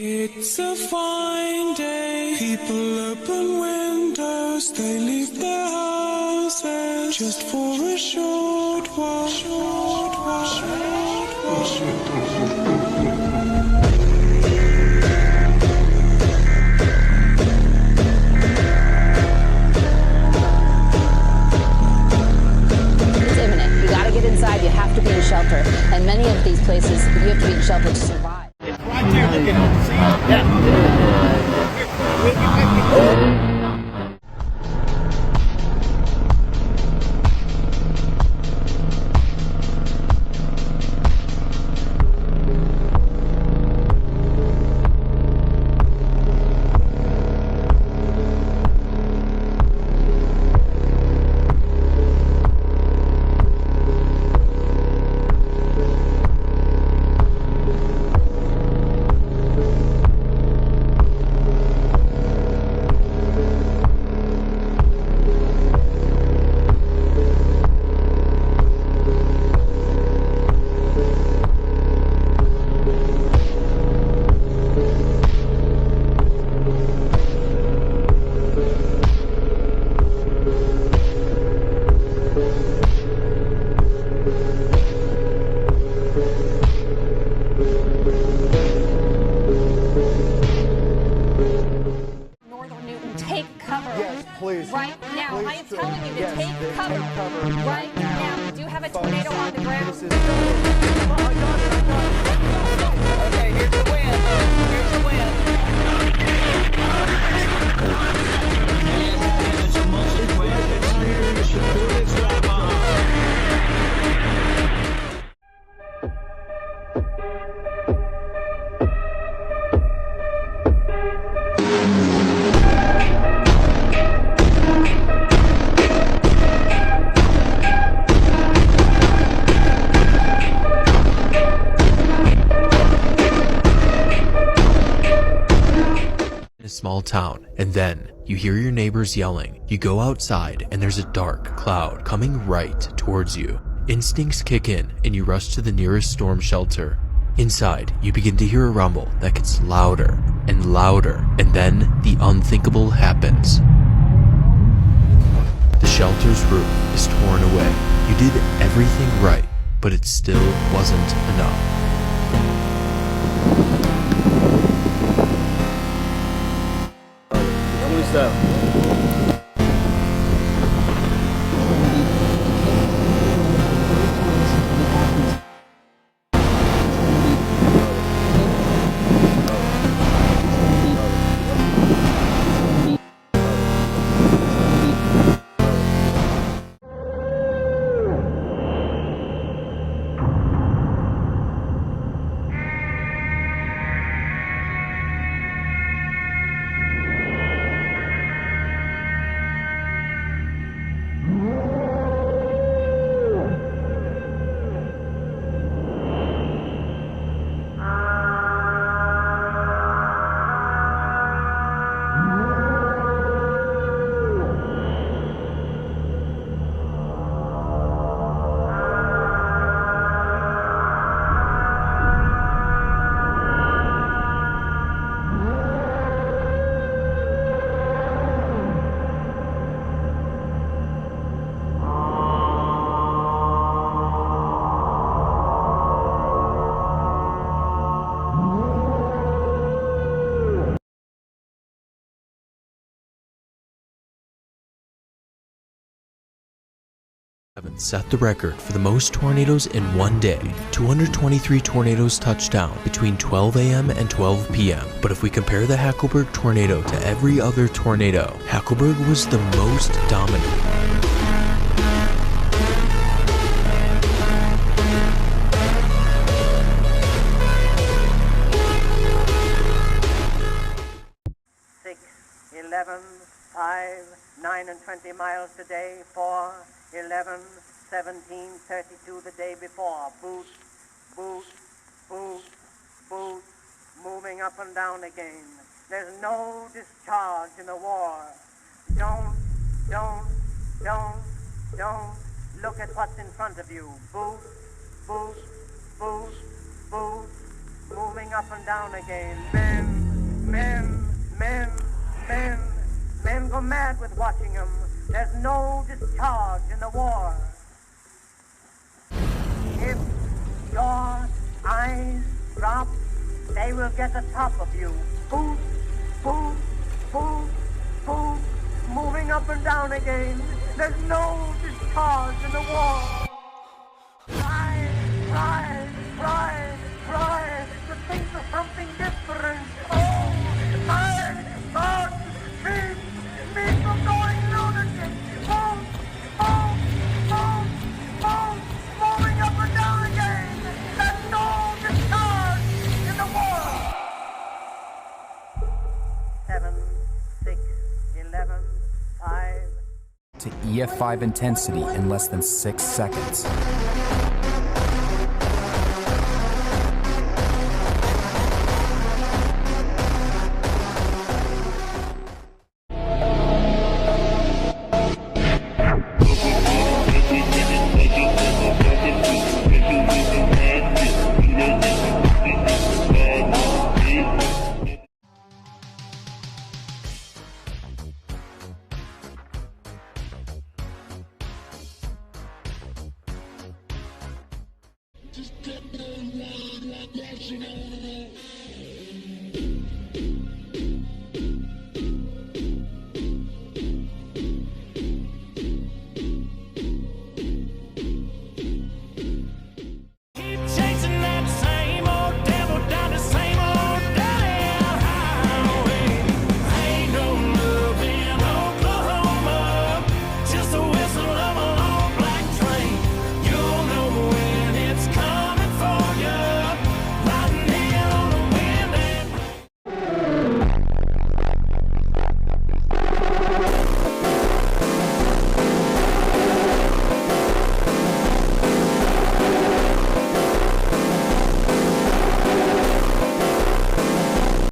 It's a fine day. People open windows, they leave their houses just for a short while. It's imminent. You gotta get inside. You have to be in shelter. And many of these places, you have to be in shelter to survive. It's right there looking at the sea. Yeah. Please. Right now. Please, I am telling you to take cover. Take cover Right now. We do have a tornado on the ground. This is I got it. Okay, here's the wind. Here's the wind. Small town, and then you hear your neighbors yelling. You go outside and there's a dark cloud coming right towards you. Instincts kick in and you rush to the nearest storm shelter. Inside, you begin to hear a rumble that gets louder and louder, and then the unthinkable happens. The shelter's roof is torn away. You did everything right, but it still wasn't enough. Who's that? Set the record for the most tornadoes in one day. 223 tornadoes touched down between 12 a.m. and 12 p.m. But if we compare the Hackleburg tornado to every other tornado, Hackleburg was the most dominant. Six, 11, 5, 9 and 20 miles today, 4, 11, 17, 32 the day before. Boot, boot, boot, boot, moving up and down again. There's no discharge in the war. Don't look at what's in front of you. Boot, boot, boot, boot, moving up and down again. Men go mad with watching them. There's no discharge in the war. If your eyes drop, they will get the top of you. Boom, boom, boom, boom, moving up and down again. There's no discharge in the war. Try to think of something different. Oh, my God, keep me from going lunatic. Boom, boom, boom, boom, moving up and down again. There's no discharge in the war. 7, 6, 11, 5. To EF5 intensity in less than 6 seconds. Just get the word like that, you know.